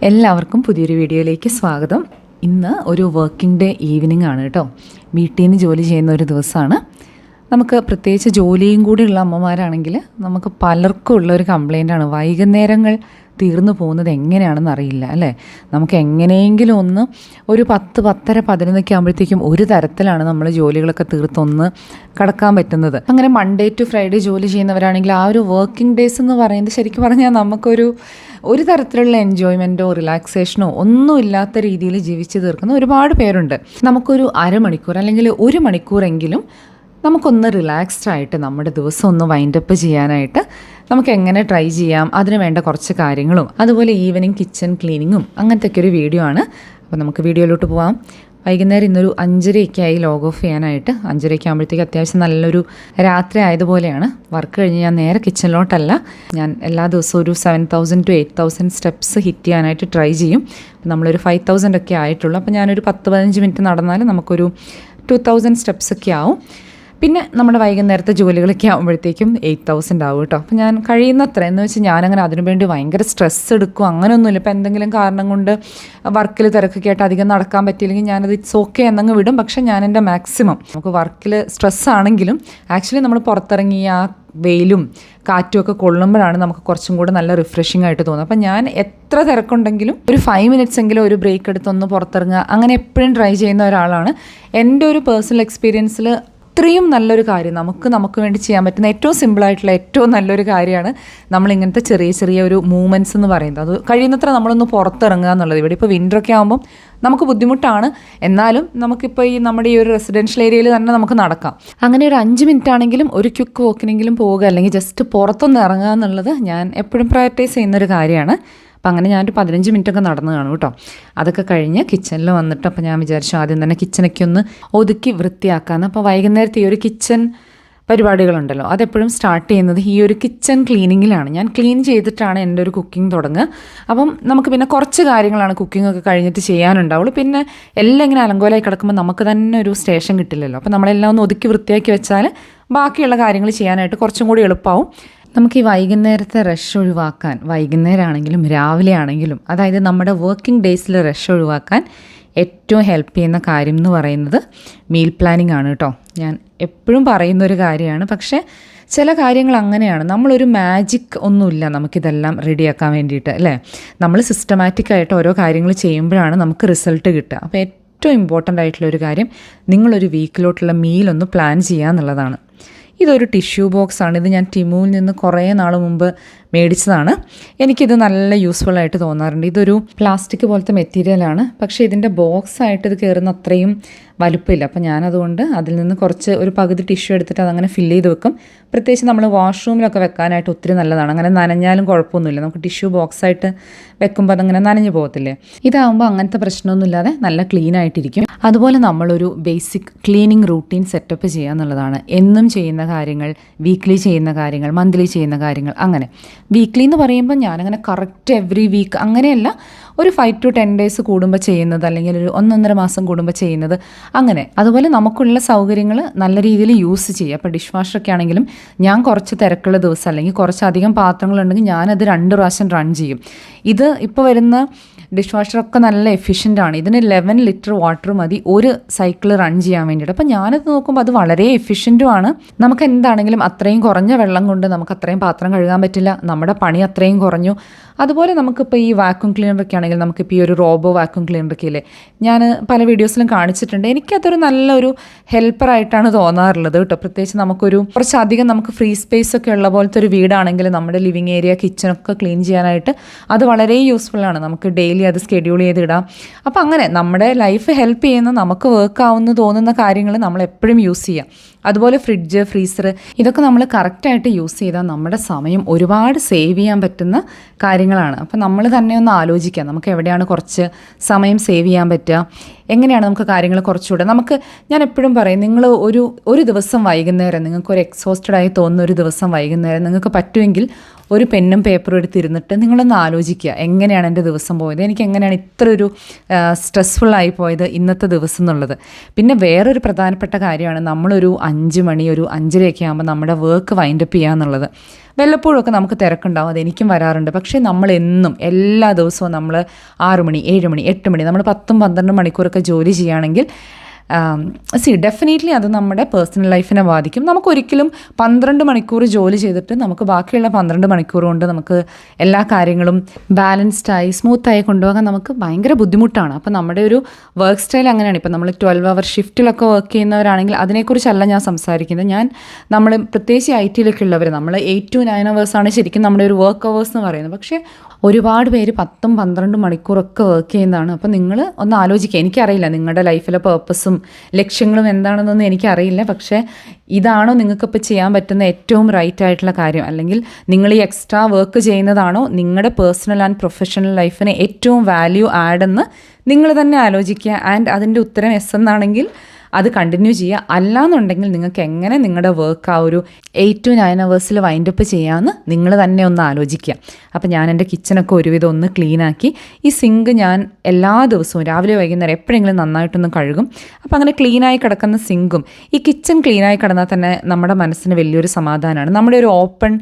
എല്ലാവർക്കും പുതിയൊരു വീഡിയോയിലേക്ക് സ്വാഗതം. ഇന്ന് ഒരു വർക്കിംഗ് ഡേ ഈവനിങ് ആണ് കേട്ടോ. വീട്ടിൽ നിന്ന് ജോലി ചെയ്യുന്ന ഒരു ദിവസമാണ്. നമുക്ക് പ്രത്യേകിച്ച് ജോലിയും കൂടിയുള്ള അമ്മമാരാണെങ്കിൽ നമുക്ക് പലർക്കും ഉള്ളൊരു കംപ്ലയിൻ്റാണ്, വൈകുന്നേരങ്ങൾ തീർന്നു പോകുന്നത് എങ്ങനെയാണെന്ന് അറിയില്ല അല്ലേ. നമുക്ക് എങ്ങനെയെങ്കിലും ഒന്ന് ഒരു 10, 10:30, 11 ആകുമ്പോഴത്തേക്കും ഒരു തരത്തിലാണ് നമ്മൾ ജോലികളൊക്കെ തീർത്തൊന്ന് കടക്കാൻ പറ്റുന്നത്. അങ്ങനെ മൺഡേ ടു ഫ്രൈഡേ ജോലി ചെയ്യുന്നവരാണെങ്കിൽ ആ ഒരു വർക്കിംഗ് ഡേയ്സ് എന്ന് പറയുന്നത് ശരിക്കും പറഞ്ഞാൽ ഒരു തരത്തിലുള്ള എൻജോയ്മെൻറ്റോ റിലാക്സേഷനോ ഒന്നും ഇല്ലാത്ത രീതിയിൽ ജീവിച്ച് തീർക്കുന്ന ഒരുപാട് പേരുണ്ട്. നമുക്കൊരു അരമണിക്കൂർ അല്ലെങ്കിൽ 1 മണിക്കൂറെങ്കിലും നമുക്കൊന്ന് റിലാക്സ്ഡ് ആയിട്ട് നമ്മുടെ ദിവസം ഒന്ന് വൈൻഡപ്പ് ചെയ്യാനായിട്ട് നമുക്ക് എങ്ങനെ ട്രൈ ചെയ്യാം, അതിന് വേണ്ട കുറച്ച് കാര്യങ്ങളും അതുപോലെ ഈവനിങ് കിച്ചൺ ക്ലീനിങ്ങും അങ്ങനത്തെ ഒരു വീഡിയോ ആണ്. അപ്പോൾ നമുക്ക് വീഡിയോയിലോട്ട് പോവാം. വൈകുന്നേരം ഇന്നൊരു 5:30 ആയി ലോഗ് ഓഫ് ചെയ്യാനായിട്ട്. 5:30 ആകുമ്പോഴത്തേക്ക് അത്യാവശ്യം നല്ലൊരു രാത്രി ആയതുപോലെയാണ്. വർക്ക് കഴിഞ്ഞ് ഞാൻ നേരെ കിച്ചണിലോട്ടല്ല, ഞാൻ എല്ലാ ദിവസവും ഒരു 7,000 to 8,000 സ്റ്റെപ്സ് ഹിറ്റ് ചെയ്യാനായിട്ട് ട്രൈ ചെയ്യും. നമ്മളൊരു 5,000 ഒക്കെ ആയിട്ടുള്ളൂ. അപ്പോൾ ഞാനൊരു 10-15 മിനിറ്റ് നടന്നാൽ നമുക്കൊരു 2,000 സ്റ്റെപ്സ് ഒക്കെ ആവും. പിന്നെ നമ്മുടെ വൈകുന്നേരത്തെ ജോലികളൊക്കെ ആകുമ്പോഴത്തേക്കും 8,000 ആവും കേട്ടോ. അപ്പോൾ ഞാൻ കഴിയുന്നത്ര എന്ന് വെച്ചാൽ ഞാനങ്ങനെ അതിനുവേണ്ടി ഭയങ്കര സ്ട്രെസ് എടുക്കും അങ്ങനെയൊന്നുമില്ല. ഇപ്പോൾ എന്തെങ്കിലും കാരണം കൊണ്ട് വർക്കിൽ തിരക്കൊക്കെ ആയിട്ട് അധികം നടക്കാൻ പറ്റിയില്ലെങ്കിൽ ഞാനത് ഇറ്റ്സ് ഓക്കെ എന്നങ്ങ് വിടും. പക്ഷേ ഞാൻ എൻ്റെ മാക്സിമം, നമുക്ക് വർക്കിൽ സ്ട്രെസ് ആണെങ്കിലും ആക്ച്വലി നമ്മൾ പുറത്തിറങ്ങി ആ വെയിലും കാറ്റും ഒക്കെ കൊള്ളുമ്പോഴാണ് നമുക്ക് കുറച്ചും കൂടെ നല്ല റിഫ്രഷിംഗ് ആയിട്ട് തോന്നുന്നത്. അപ്പം ഞാൻ എത്ര തിരക്കുണ്ടെങ്കിലും ഒരു 5 മിനിറ്റ്സ് എങ്കിലും ഒരു ബ്രേക്ക് എടുത്തൊന്ന് പുറത്തിറങ്ങുക, അങ്ങനെ എപ്പോഴും ട്രൈ ചെയ്യുന്ന ഒരാളാണ്. എൻ്റെ ഒരു പേഴ്സണൽ എക്സ്പീരിയൻസിൽ ഇത്രയും നല്ലൊരു കാര്യം നമുക്ക് വേണ്ടി ചെയ്യാൻ പറ്റുന്ന ഏറ്റവും സിമ്പിളായിട്ടുള്ള ഏറ്റവും നല്ലൊരു കാര്യമാണ് നമ്മളിങ്ങനത്തെ ചെറിയ ചെറിയ ഒരു മൂവ്മെൻറ്റ്സ് എന്ന് പറയുന്നത്. അത് കഴിയുന്നത്ര നമ്മളൊന്ന് പുറത്തിറങ്ങുക എന്നുള്ളത്. ഇവിടെ ഇപ്പോൾ വിൻ്ററൊക്കെ ആകുമ്പം നമുക്ക് ബുദ്ധിമുട്ടാണ്, എന്നാലും നമുക്കിപ്പോൾ നമ്മുടെ ഈ ഒരു റെസിഡൻഷ്യൽ ഏരിയയിൽ തന്നെ നമുക്ക് നടക്കാം. അങ്ങനെ ഒരു 5 മിനിറ്റ് ആണെങ്കിലും ഒരു ക്വിക്ക് വോക്കിനെങ്കിലും പോവുക, അല്ലെങ്കിൽ ജസ്റ്റ് പുറത്തൊന്ന് ഇറങ്ങുക എന്നുള്ളത് ഞാൻ എപ്പോഴും പ്രയോറിറ്റൈസ് ചെയ്യുന്നൊരു കാര്യമാണ്. അപ്പം അങ്ങനെ ഞാനൊരു 15 മിനിറ്റൊക്കെ നടന്നു കാണും കേട്ടോ. അതൊക്കെ കഴിഞ്ഞ് കിച്ചണിൽ വന്നിട്ട് അപ്പോൾ ഞാൻ വിചാരിച്ചു ആദ്യം തന്നെ കിച്ചണൊക്കെ ഒന്ന് ഒതുക്കി വൃത്തിയാക്കാമെന്ന്. അപ്പോൾ വൈകുന്നേരത്തെ ഈ ഒരു കിച്ചൺ പരിപാടികളുണ്ടല്ലോ, അതെപ്പോഴും സ്റ്റാർട്ട് ചെയ്യുന്നത് ഈ ഒരു കിച്ചൺ ക്ലീനിങ്ങിലാണ്. ഞാൻ ക്ലീൻ ചെയ്തിട്ടാണ് എൻ്റെ ഒരു കുക്കിംഗ് തുടങ്ങുക. അപ്പം നമുക്ക് പിന്നെ കുറച്ച് കാര്യങ്ങളാണ് കുക്കിംഗ് ഒക്കെ കഴിഞ്ഞിട്ട് ചെയ്യാനുണ്ടാവുള്ളൂ. പിന്നെ എല്ലാം ഇങ്ങനെ അലങ്കോലമായി കിടക്കുമ്പോൾ നമുക്ക് തന്നെ ഒരു സ്റ്റേഷൻ കിട്ടില്ലല്ലോ. അപ്പോൾ നമ്മളെല്ലാം ഒന്ന് ഒതുക്കി വൃത്തിയാക്കി വെച്ചാൽ ബാക്കിയുള്ള കാര്യങ്ങൾ ചെയ്യാനായിട്ട് കുറച്ചും കൂടി എളുപ്പമാവും. നമുക്ക് ഈ വൈകുന്നേരത്തെ റഷ് ഒഴിവാക്കാൻ, വൈകുന്നേരം ആണെങ്കിലും രാവിലെ ആണെങ്കിലും, അതായത് നമ്മുടെ വർക്കിംഗ് ഡേയ്സിൽ റഷ് ഒഴിവാക്കാൻ ഏറ്റവും ഹെൽപ്പ് ചെയ്യുന്ന കാര്യം എന്ന് പറയുന്നത് മീൽ പ്ലാനിങ് ആണ് കേട്ടോ. ഞാൻ എപ്പോഴും പറയുന്നൊരു കാര്യമാണ്, പക്ഷേ ചില കാര്യങ്ങൾ അങ്ങനെയാണ്. നമ്മളൊരു മാജിക് ഒന്നുമില്ല നമുക്കിതെല്ലാം റെഡിയാക്കാൻ വേണ്ടിയിട്ട് അല്ലേ. നമ്മൾ സിസ്റ്റമാറ്റിക്കായിട്ട് ഓരോ കാര്യങ്ങൾ ചെയ്യുമ്പോഴാണ് നമുക്ക് റിസൾട്ട് കിട്ടുക. അപ്പോൾ ഏറ്റവും ഇമ്പോർട്ടൻ്റ് ആയിട്ടുള്ളൊരു കാര്യം നിങ്ങളൊരു വീക്കിലോട്ടുള്ള മീലൊന്ന് പ്ലാൻ ചെയ്യുക എന്നുള്ളതാണ്. ഇതൊരു ടിഷ്യൂ ബോക്സാണ്. ഇത് ഞാൻ ടിമുവിൽ നിന്ന് കുറേ നാൾ മുമ്പ് മേടിച്ചതാണ്. എനിക്കിത് നല്ല യൂസ്ഫുൾ ആയിട്ട് തോന്നാറുണ്ട്. ഇതൊരു പ്ലാസ്റ്റിക് പോലത്തെ മെറ്റീരിയലാണ്, പക്ഷേ ഇതിൻ്റെ ബോക്സായിട്ട് ഇത് കയറുന്ന അത്രയും വലുപ്പമില്ല. അപ്പോൾ ഞാനതുകൊണ്ട് അതിൽ നിന്ന് കുറച്ച് ഒരു പകുതി ടിഷ്യൂ എടുത്തിട്ട് അതങ്ങനെ ഫില്ല് ചെയ്ത് വെക്കും. പ്രത്യേകിച്ച് നമ്മൾ വാഷ്റൂമിലൊക്കെ വെക്കാനായിട്ട് ഒത്തിരി നല്ലതാണ്. അങ്ങനെ നനഞ്ഞാലും കുഴപ്പമൊന്നുമില്ല. നമുക്ക് ടിഷ്യൂ ബോക്സായിട്ട് വെക്കുമ്പോൾ അതങ്ങനെ നനഞ്ഞു പോകത്തില്ലേ. ഇതാകുമ്പോൾ അങ്ങനത്തെ പ്രശ്നമൊന്നുമില്ലാതെ നല്ല ക്ലീൻ ആയിട്ടിരിക്കും. അതുപോലെ നമ്മളൊരു ബേസിക് ക്ലീനിങ് റൂട്ടീൻ സെറ്റപ്പ് ചെയ്യുക എന്നുള്ളതാണ്. എന്നും ചെയ്യുന്ന കാര്യങ്ങൾ, വീക്ക്ലി ചെയ്യുന്ന കാര്യങ്ങൾ, മന്ത്ലി ചെയ്യുന്ന കാര്യങ്ങൾ, അങ്ങനെ. വീക്ക്ലി എന്ന് പറയുമ്പോൾ ഞാനങ്ങനെ കറക്റ്റ് എവറി വീക്ക് അങ്ങനെയല്ല, ഒരു 5 to 10 ഡേയ്സ് കൂടുമ്പോൾ ചെയ്യുന്നത്, അല്ലെങ്കിൽ ഒരു 1.5 മാസം കൂടുമ്പോൾ ചെയ്യുന്നത്, അങ്ങനെ. അതുപോലെ നമുക്കുള്ള സൗകര്യങ്ങൾ നല്ല രീതിയിൽ യൂസ് ചെയ്യുക. അപ്പോൾ ഡിഷ് വാഷറൊക്കെ ആണെങ്കിലും ഞാൻ കുറച്ച് തിരക്കുള്ള ദിവസം അല്ലെങ്കിൽ കുറച്ചധികം പാത്രങ്ങളുണ്ടെങ്കിൽ ഞാനത് 2 പ്രാവശ്യം റൺ ചെയ്യും. ഇത് ഇപ്പോൾ വരുന്ന ഡിഷ് വാഷറൊക്കെ നല്ല എഫിഷ്യൻ്റാണ്. ഇതിന് 11 ലിറ്റർ വാട്ടർ മതി ഒരു സൈക്കിൾ റൺ ചെയ്യാൻ വേണ്ടിയിട്ട്. അപ്പോൾ ഞാനത് നോക്കുമ്പോൾ അത് വളരെ എഫിഷ്യൻറ്റുമാണ്. നമുക്ക് എന്താണെങ്കിലും അത്രയും കുറഞ്ഞ വെള്ളം കൊണ്ട് നമുക്ക് അത്രയും പാത്രം കഴുകാൻ പറ്റില്ല, നമ്മുടെ പണി അത്രയും കുറഞ്ഞു. അതുപോലെ നമുക്കിപ്പോൾ ഈ വാക്യൂം ക്ലീനറൊക്കെ ആണെങ്കിൽ നമുക്കിപ്പോൾ ഈ ഒരു റോബോ വാക്യൂം ക്ലീനറൊക്കെ ഇല്ലേ, ഞാൻ പല വീഡിയോസിലും കാണിച്ചിട്ടുണ്ട്. എനിക്കതൊരു നല്ലൊരു ഹെൽപ്പറായിട്ടാണ് തോന്നാറുള്ളത് കേട്ടോ. പ്രത്യേകിച്ച് നമുക്കൊരു കുറച്ചധികം നമുക്ക് ഫ്രീ സ്പേസ് ഒക്കെ ഉള്ള പോലത്തെ ഒരു വീടാണെങ്കിൽ നമ്മുടെ ലിവിങ് ഏരിയ, കിച്ചണൊക്കെ ക്ലീൻ ചെയ്യാനായിട്ട് അത് വളരെ യൂസ്ഫുള്ളാണ്. നമുക്ക് ഡെയിലി അത് സ്കെഡ്യൂൾ ചെയ്തിടാം. അപ്പോൾ അങ്ങനെ നമ്മുടെ ലൈഫ് ഹെൽപ്പ് ചെയ്യുന്ന, നമുക്ക് വർക്ക് ആവുമെന്ന് തോന്നുന്ന കാര്യങ്ങൾ നമ്മൾ എപ്പോഴും യൂസ് ചെയ്യാം. അതുപോലെ ഫ്രിഡ്ജ്, ഫ്രീസർ, ഇതൊക്കെ നമ്മൾ കറക്റ്റായിട്ട് യൂസ് ചെയ്താൽ നമ്മുടെ സമയം ഒരുപാട് സേവ് ചെയ്യാൻ പറ്റുന്ന കാര്യങ്ങളാണ്. അപ്പോൾ നമ്മൾ തന്നെ ഒന്ന് ആലോചിക്കാം, നമുക്ക് എവിടെയാണ് കുറച്ച് സമയം സേവ് ചെയ്യാൻ പറ്റുക, എങ്ങനെയാണ് നമുക്ക് കാര്യങ്ങൾ കുറച്ചുകൂടെ ഞാൻ എപ്പോഴും പറയും, നിങ്ങൾ ഒരു ദിവസം വൈകുന്നേരം നിങ്ങൾക്കൊരു എക്സോസ്റ്റഡ് ആയി തോന്നുന്ന ഒരു ദിവസം വൈകുന്നേരം നിങ്ങൾക്ക് പറ്റുമെങ്കിൽ ഒരു പെന്നും പേപ്പറും എടുത്തിരുന്നിട്ട് നിങ്ങളൊന്ന് ആലോചിക്കുക, എങ്ങനെയാണ് എൻ്റെ ദിവസം പോയത്, എനിക്ക് എങ്ങനെയാണ് ഇത്ര ഒരു സ്ട്രെസ്ഫുള്ളായി പോയത് ഇന്നത്തെ ദിവസം എന്നുള്ളത്. പിന്നെ വേറൊരു പ്രധാനപ്പെട്ട കാര്യമാണ്, നമ്മളൊരു 5 മണി, ഒരു 5:30 ആകുമ്പോൾ നമ്മുടെ വർക്ക് വൈൻഡപ്പ് ചെയ്യുക എന്നുള്ളത്. വല്ലപ്പോഴൊക്കെ നമുക്ക് തിരക്കുണ്ടാവും, അതെനിക്കും വരാറുണ്ട്. പക്ഷേ നമ്മളെന്നും എല്ലാ ദിവസവും നമ്മൾ 6 മണി 7 മണി 8 മണി നമ്മൾ 10-12 മണിക്കൂറൊക്കെ ജോലി ചെയ്യുകയാണെങ്കിൽ ഡെഫിനറ്റ്ലി അത് നമ്മുടെ പേഴ്സണൽ ലൈഫിനെ ബാധിക്കും. നമുക്കൊരിക്കലും 12 മണിക്കൂർ ജോലി ചെയ്തിട്ട് നമുക്ക് ബാക്കിയുള്ള 12 മണിക്കൂർ കൊണ്ട് നമുക്ക് എല്ലാ കാര്യങ്ങളും ബാലൻസ്ഡായി സ്മൂത്തായി കൊണ്ടുപോകാൻ നമുക്ക് ഭയങ്കര ബുദ്ധിമുട്ടാണ്. അപ്പോൾ നമ്മുടെ ഒരു വർക്ക് സ്റ്റൈൽ അങ്ങനെയാണ്. ഇപ്പോൾ നമ്മൾ 12 അവർ ഷിഫ്റ്റിലൊക്കെ വർക്ക് ചെയ്യുന്നവരാണെങ്കിൽ അതിനെക്കുറിച്ചല്ല ഞാൻ സംസാരിക്കുന്നത്. നമ്മൾ പ്രത്യേകിച്ച് IT-ലൊക്കെ ഉള്ളവർ നമ്മൾ 8 to 9 അവേഴ്സാണ് ശരിക്കും നമ്മുടെ ഒരു വർക്ക് അവേഴ്സ് എന്ന് പറയുന്നത്. പക്ഷേ ഒരുപാട് പേര് 10-12 മണിക്കൂറൊക്കെ വർക്ക് ചെയ്യുന്നതാണ്. അപ്പോൾ നിങ്ങൾ ഒന്ന് ആലോചിക്കുക. എനിക്കറിയില്ല നിങ്ങളുടെ ലൈഫിലെ പേർപ്പസും ലക്ഷ്യങ്ങളും എന്താണെന്നൊന്നും എനിക്കറിയില്ല. പക്ഷേ ഇതാണോ നിങ്ങൾക്കിപ്പോൾ ചെയ്യാൻ പറ്റുന്ന ഏറ്റവും റൈറ്റ് ആയിട്ടുള്ള കാര്യം, അല്ലെങ്കിൽ നിങ്ങൾ ഈ എക്സ്ട്രാ വർക്ക് ചെയ്യുന്നതാണോ നിങ്ങളുടെ പേഴ്സണൽ ആൻഡ് പ്രൊഫഷണൽ ലൈഫിന് ഏറ്റവും വാല്യൂ ആഡ് എന്ന് നിങ്ങൾ തന്നെ ആലോചിക്കുക. ആൻഡ് അതിൻ്റെ ഉത്തരം എസ് എന്നാണെങ്കിൽ അത് കണ്ടിന്യൂ ചെയ്യുക. അല്ലാന്നുണ്ടെങ്കിൽ നിങ്ങൾക്ക് എങ്ങനെ നിങ്ങളുടെ വർക്ക് ആ ഒരു 8 to 9 അവേഴ്സിൽ വൈൻഡപ്പ് ചെയ്യാമെന്ന് നിങ്ങൾ തന്നെ ഒന്ന് ആലോചിക്കുക. അപ്പോൾ ഞാൻ എൻ്റെ കിച്ചണൊക്കെ ഒരുവിധം ഒന്ന് ക്ലീനാക്കി. ഈ സിങ്ക് ഞാൻ എല്ലാ ദിവസവും രാവിലെ വൈകുന്നേരം എപ്പോഴെങ്കിലും നന്നായിട്ടൊന്ന് കഴുകും. അപ്പോൾ അങ്ങനെ ക്ലീനായി കിടക്കുന്ന സിങ്കും ഈ കിച്ചൺ ക്ലീനായി കിടന്നാൽ തന്നെ നമ്മുടെ മനസ്സിന് വലിയൊരു സമാധാനമാണ്. നമ്മുടെ ഒരു ഓപ്പൺ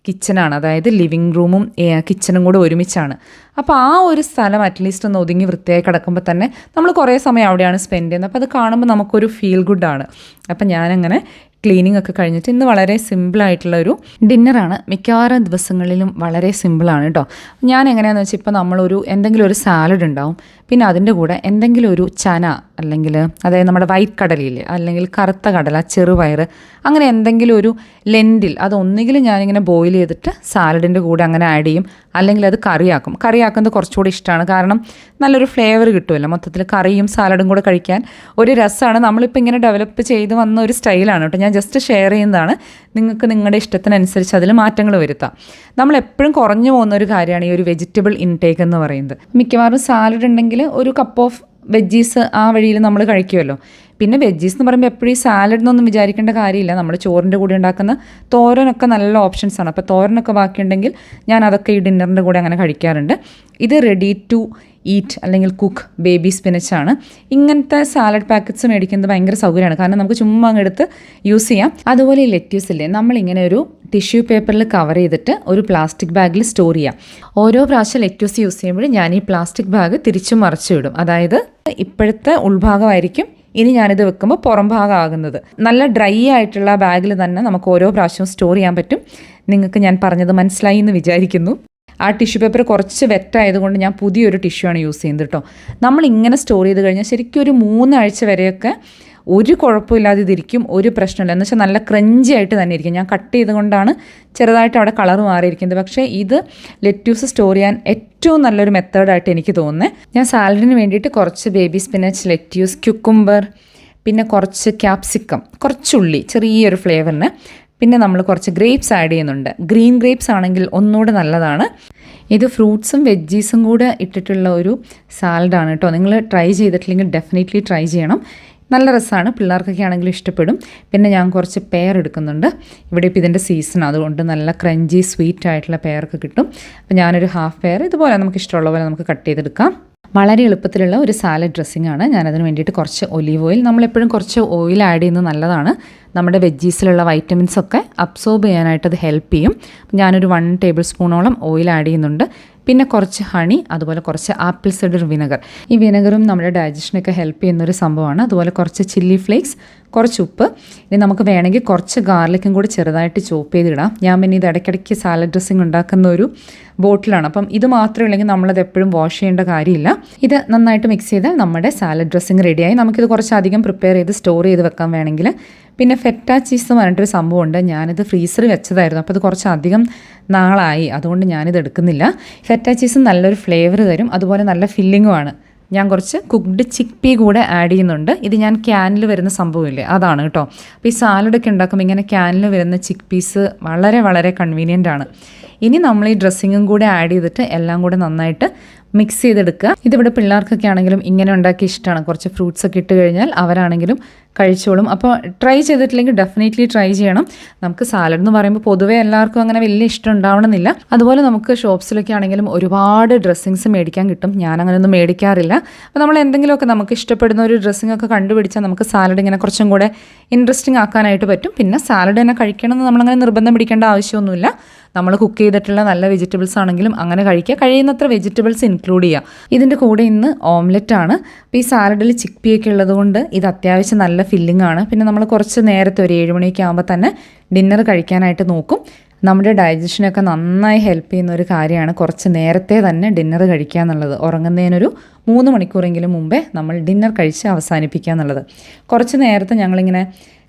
കിച്ചണാണ്, അതായത് ലിവിങ് റൂമും കിച്ചണും കൂടെ ഒരുമിച്ചാണ്. അപ്പോൾ ആ ഒരു സ്ഥലം അറ്റ്ലീസ്റ്റ് ഒന്ന് ഒതുങ്ങി വൃത്തിയായി കിടക്കുമ്പോൾ തന്നെ നമ്മൾ കുറേ സമയം അവിടെയാണ് സ്പെൻഡ് ചെയ്യുന്നത്. അപ്പോൾ അത് കാണുമ്പോൾ നമുക്കൊരു ഫീൽ ഗുഡാണ്. അപ്പം ഞാനങ്ങനെ ക്ലീനിങ് ഒക്കെ കഴിഞ്ഞിട്ട് ഇന്ന് വളരെ സിമ്പിളായിട്ടുള്ള ഒരു ഡിന്നറാണ്. മിക്കവാറും ദിവസങ്ങളിലും വളരെ സിമ്പിളാണ് കേട്ടോ. ഞാൻ എങ്ങനെയാണെന്ന് വെച്ചാൽ ഇപ്പോൾ നമ്മളൊരു എന്തെങ്കിലും ഒരു സാലഡ് ഉണ്ടാവും, പിന്നെ അതിൻ്റെ കൂടെ എന്തെങ്കിലും ഒരു ചന, അല്ലെങ്കിൽ അതായത് നമ്മുടെ വൈറ്റ് കടലയില്ലേ, അല്ലെങ്കിൽ കറുത്ത കടല, ചെറുപയർ, അങ്ങനെ എന്തെങ്കിലും ഒരു ലെൻറ്റിൽ അതൊന്നുകിൽ ഞാനിങ്ങനെ ബോയിൽ ചെയ്തിട്ട് സാലഡിൻ്റെ കൂടെ അങ്ങനെ ആഡ് ചെയ്യും, അല്ലെങ്കിൽ അത് കറിയാക്കുന്നത് കുറച്ചുകൂടി ഇഷ്ടമാണ്. കാരണം നല്ലൊരു ഫ്ലേവർ കിട്ടുമല്ലോ. മൊത്തത്തിൽ കറിയും സാലഡും കൂടെ കഴിക്കാൻ ഒരു രസമാണ്. നമ്മളിപ്പോൾ ഇങ്ങനെ ഡെവലപ്പ് ചെയ്ത് വന്ന ഒരു സ്റ്റൈലാണ് കേട്ടോ. ഞാൻ ജസ്റ്റ് ഷെയർ ചെയ്യുന്നതാണ്. നിങ്ങൾക്ക് നിങ്ങളുടെ ഇഷ്ടത്തിനനുസരിച്ച് അതിൽ മാറ്റങ്ങൾ വരുത്താം. നമ്മളെപ്പോഴും കുറഞ്ഞു പോകുന്ന ഒരു കാര്യമാണ് ഈ ഒരു വെജിറ്റബിൾ ഇൻടേക്ക് എന്ന് പറയുന്നത്. മിക്കവാറും സാലഡ് ഉണ്ടെങ്കിൽ ഒരു കപ്പ് ഓഫ് വെജീസ് ആ വഴിയിൽ നമ്മൾ കഴിക്കുമല്ലോ. പിന്നെ വെജീസ് എന്ന് പറയുമ്പോൾ എപ്പോഴും ഈ സാലഡ് എന്നൊന്നും വിചാരിക്കേണ്ട കാര്യമില്ല. നമ്മൾ ചോറിൻ്റെ കൂടെ ഉണ്ടാക്കുന്ന തോരനൊക്കെ നല്ല ഓപ്ഷൻസാണ്. അപ്പോൾ തോരനൊക്കെ ബാക്കിയുണ്ടെങ്കിൽ ഞാൻ അതൊക്കെ ഈ ഡിന്നറിൻ്റെ കൂടെ അങ്ങനെ കഴിക്കാറുണ്ട്. ഇത് റെഡി ടു ഈറ്റ് അല്ലെങ്കിൽ കുക്ക് ബേബി സ്പിനച്ചാണ്. ഇങ്ങനത്തെ സാലഡ് പാക്കറ്റ്സ് മേടിക്കുന്നത് ഭയങ്കര സൗകര്യമാണ്. കാരണം നമുക്ക് ചുമ്മാ അങ്ങെടുത്ത് യൂസ് ചെയ്യാം. അതുപോലെ ഈ ലെറ്റ്യൂസ് ഇല്ലേ, നമ്മളിങ്ങനെ ഒരു ടിഷ്യൂ പേപ്പറിൽ കവർ ചെയ്തിട്ട് ഒരു പ്ലാസ്റ്റിക് ബാഗിൽ സ്റ്റോർ ചെയ്യാം. ഓരോ പ്രാവശ്യം ലെറ്റ്യൂസ് യൂസ് ചെയ്യുമ്പോഴും ഞാൻ ഈ പ്ലാസ്റ്റിക് ബാഗ് തിരിച്ചു മറിച്ചു വിടും. അതായത് ഇപ്പോഴത്തെ ഉൾഭാഗമായിരിക്കും ഇനി ഞാനിത് വെക്കുമ്പോൾ പുറം ഭാഗമാകുന്നത്. നല്ല ഡ്രൈ ആയിട്ടുള്ള ബാഗിൽ തന്നെ നമുക്ക് ഓരോ പ്രാവശ്യവും സ്റ്റോർ ചെയ്യാൻ പറ്റും. നിങ്ങൾക്ക് ഞാൻ പറഞ്ഞത് മനസ്സിലായി എന്ന് വിചാരിക്കുന്നു. ആ ടിഷ്യൂ പേപ്പർ കുറച്ച് വെറ്റായതുകൊണ്ട് ഞാൻ പുതിയൊരു ടിഷ്യൂ ആണ് യൂസ് ചെയ്യുന്നത് കേട്ടോ. നമ്മളിങ്ങനെ സ്റ്റോർ ചെയ്ത് കഴിഞ്ഞാൽ ശരിക്കും ഒരു 3 ആഴ്ച വരെയൊക്കെ ഒരു കുഴപ്പമില്ലാതെ ഇതിരിക്കും, ഒരു പ്രശ്നമില്ല. എന്ന് വെച്ചാൽ നല്ല ക്രഞ്ചി ആയിട്ട് തന്നെ ഇരിക്കും. ഞാൻ കട്ട് ചെയ്തുകൊണ്ടാണ് ചെറുതായിട്ട് അവിടെ കളർ മാറിയിരിക്കുന്നത്. പക്ഷേ ഇത് ലെറ്റ്യൂസ് സ്റ്റോർ ചെയ്യാൻ ഏറ്റവും നല്ലൊരു മെത്തേഡായിട്ട് എനിക്ക് തോന്നുന്നത്. ഞാൻ സാലഡിന് വേണ്ടിയിട്ട് കുറച്ച് ബേബി സ്പിനച്ച്, ലെറ്റ്യൂസ്, ക്യുക്കുംബർ, പിന്നെ കുറച്ച് ക്യാപ്സിക്കം, കുറച്ചുള്ളി ചെറിയൊരു ഫ്ലേവറിന്, പിന്നെ നമ്മൾ കുറച്ച് ഗ്രേപ്സ് ആഡ് ചെയ്യുന്നുണ്ട്. ഗ്രീൻ ഗ്രേപ്സ് ആണെങ്കിൽ ഒന്നുകൂടെ നല്ലതാണ്. ഇത് ഫ്രൂട്ട്സും വെജീസും കൂടെ ഇട്ടിട്ടുള്ള ഒരു സാലഡാണ് കേട്ടോ. നിങ്ങൾ ട്രൈ ചെയ്തിട്ടില്ലെങ്കിൽ ഡെഫിനറ്റ്ലി ട്രൈ ചെയ്യണം. നല്ല രസമാണ്, പിള്ളേർക്കൊക്കെ ആണെങ്കിലും ഇഷ്ടപ്പെടും. പിന്നെ ഞാൻ കുറച്ച് പെയർ എടുക്കുന്നുണ്ട്. ഇവിടെ ഇപ്പോൾ ഇതിൻ്റെ സീസൺ, അതുകൊണ്ട് നല്ല ക്രഞ്ചി സ്വീറ്റ് ആയിട്ടുള്ള പെയറൊക്കെ കിട്ടും. അപ്പോൾ ഞാനൊരു ഹാഫ് പെയർ ഇതുപോലെ നമുക്ക് ഇഷ്ടമുള്ള പോലെ നമുക്ക് കട്ട് ചെയ്തെടുക്കാം. വളരെ എളുപ്പത്തിലുള്ള ഒരു സാലഡ് ഡ്രസ്സിംഗ് ആണ്. ഞാനതിന് വേണ്ടിയിട്ട് കുറച്ച് ഒലീവ് ഓയിൽ, നമ്മളെപ്പോഴും കുറച്ച് ഓയിൽ ആഡ് ചെയ്യുന്നത് നല്ലതാണ്. നമ്മുടെ വെജീസിലുള്ള വൈറ്റമിൻസൊക്കെ അബ്സോർബ് ചെയ്യാനായിട്ട് അത് ഹെൽപ്പ് ചെയ്യും. ഞാനൊരു 1 ടേബിൾ സ്പൂണോളം ഓയിൽ ആഡ് ചെയ്യുന്നുണ്ട്. പിന്നെ കുറച്ച് ഹണി, അതുപോലെ കുറച്ച് ആപ്പിൾ സിഡർ വിനെഗർ. ഈ വിനെഗറും നമ്മുടെ ഡൈജഷനൊക്കെ ഹെൽപ്പ് ചെയ്യുന്നൊരു സംഭവമാണ്. അതുപോലെ കുറച്ച് ചില്ലി ഫ്ലേക്സ്, കുറച്ച് ഉപ്പ്. ഇനി നമുക്ക് വേണമെങ്കിൽ കുറച്ച് ഗാർലിക്കും കൂടി ചെറുതായിട്ട് ചോപ്പ് ചെയ്തിടാം. ഞാൻ പിന്നെ ഇത് ഇടയ്ക്കിടയ്ക്ക് സാലഡ് ഡ്രസ്സിങ് ഉണ്ടാക്കുന്ന ഒരു ബോട്ടിലാണ്. അപ്പം ഇത് മാത്രമേ ഉള്ളെങ്കിൽ നമ്മളത് എപ്പോഴും വാഷ് ചെയ്യേണ്ട കാര്യമില്ല. ഇത് നന്നായിട്ട് മിക്സ് ചെയ്താൽ നമ്മുടെ സാലഡ് ഡ്രസ്സിങ് റെഡിയായി. നമുക്കിത് കുറച്ചധികം പ്രിപ്പയർ ചെയ്ത് സ്റ്റോർ ചെയ്ത് വെക്കാൻ വേണമെങ്കിൽ. പിന്നെ ഫെറ്റ ചീസ് എന്ന് പറഞ്ഞിട്ടൊരു സംഭവമുണ്ട്. ഞാനിത് ഫ്രീസറിൽ വെച്ചതായിരുന്നു. അപ്പോൾ ഇത് കുറച്ചധികം നാളായി, അതുകൊണ്ട് ഞാനിത് എടുക്കുന്നില്ല. ഫെറ്റ ചീസ് നല്ലൊരു ഫ്ലേവർ തരും, അതുപോലെ നല്ല ഫില്ലിങ്ങുമാണ്. ഞാൻ കുറച്ച് കുക്ക്ഡ് ചിക്ക് പീ കൂടെ ആഡ് ചെയ്യുന്നുണ്ട്. ഇത് ഞാൻ ക്യാനിൽ വരുന്ന സംഭവമില്ലേ, അതാണ് കേട്ടോ. അപ്പോൾ ഈ സാലഡൊക്കെ ഉണ്ടാക്കുമ്പോൾ ഇങ്ങനെ ക്യാനിൽ വരുന്ന ചിക്ക് പീസ് വളരെ വളരെ കൺവീനിയൻ്റ് ആണ്. ഇനി നമ്മൾ ഈ ഡ്രസ്സിങ്ങും കൂടെ ആഡ് ചെയ്തിട്ട് എല്ലാം കൂടെ നന്നായിട്ട് മിക്സ് ചെയ്തെടുക്കുക. ഇതിവിടെ പിള്ളേർക്കൊക്കെ ആണെങ്കിലും ഇങ്ങനെ ഉണ്ടാക്കി ഇഷ്ടമാണ്. കുറച്ച് ഫ്രൂട്ട്സൊക്കെ ഇട്ട് കഴിഞ്ഞാൽ അവരാണെങ്കിലും കഴിച്ചോളും. അപ്പോൾ ട്രൈ ചെയ്തിട്ടില്ലെങ്കിൽ ഡെഫിനറ്റ്ലി ട്രൈ ചെയ്യണം. നമുക്ക് സാലഡ് എന്ന് പറയുമ്പോൾ പൊതുവേ എല്ലാവർക്കും അങ്ങനെ വലിയ ഇഷ്ടം ഉണ്ടാവണമെന്നില്ല. അതുപോലെ നമുക്ക് ഷോപ്സിലൊക്കെ ആണെങ്കിലും ഒരുപാട് ഡ്രസ്സിങ്സ് മേടിക്കാൻ കിട്ടും. ഞാനങ്ങനെയൊന്നും മേടിക്കാറില്ല. അപ്പോൾ നമ്മൾ എന്തെങ്കിലുമൊക്കെ നമുക്ക് ഇഷ്ടപ്പെടുന്ന ഒരു ഡ്രസ്സിങ്ങൊക്കെ കണ്ടുപിടിച്ചാൽ നമുക്ക് സാലഡ് ഇങ്ങനെ കുറച്ചും കൂടെ ഇൻട്രസ്റ്റിംഗ് ആക്കാനായിട്ട് പറ്റും. പിന്നെ സാലഡ് തന്നെ കഴിക്കണമെന്ന് നമ്മളങ്ങനെ നിർബന്ധം പിടിക്കേണ്ട ആവശ്യമൊന്നുമില്ല. നമ്മൾ കുക്ക് ചെയ്തിട്ടുള്ള നല്ല വെജിറ്റബിൾസ് ആണെങ്കിലും അങ്ങനെ കഴിക്കുക. കഴിയുന്നത്ര വെജിറ്റബിൾസ് ഇൻക്ലൂഡ് ചെയ്യുക. ഇതിൻ്റെ കൂടെ ഇന്ന് ഓംലെറ്റ് ആണ്. അപ്പോൾ ഈ സാലഡിൽ ചിക്പിയൊക്കെ ഉള്ളതുകൊണ്ട് ഇത് അത്യാവശ്യം നല്ല ഫില്ലിംഗ് ആണ്. പിന്നെ നമ്മൾ കുറച്ച് നേരത്തെ ഒരു 7 മണിയൊക്കെ ആകുമ്പോൾ തന്നെ ഡിന്നർ കഴിക്കാനായിട്ട് നോക്കും. നമ്മുടെ ഡൈജഷനൊക്കെ നന്നായി ഹെൽപ്പ് ചെയ്യുന്ന ഒരു കാര്യമാണ് കുറച്ച് നേരത്തെ തന്നെ ഡിന്നർ കഴിക്കുക എന്നുള്ളത്. ഉറങ്ങുന്നതിനൊരു 3 മണിക്കൂറെങ്കിലും മുമ്പേ നമ്മൾ ഡിന്നർ കഴിച്ച് അവസാനിപ്പിക്കുക എന്നുള്ളത്. കുറച്ച് നേരത്തെ ഞങ്ങളിങ്ങനെ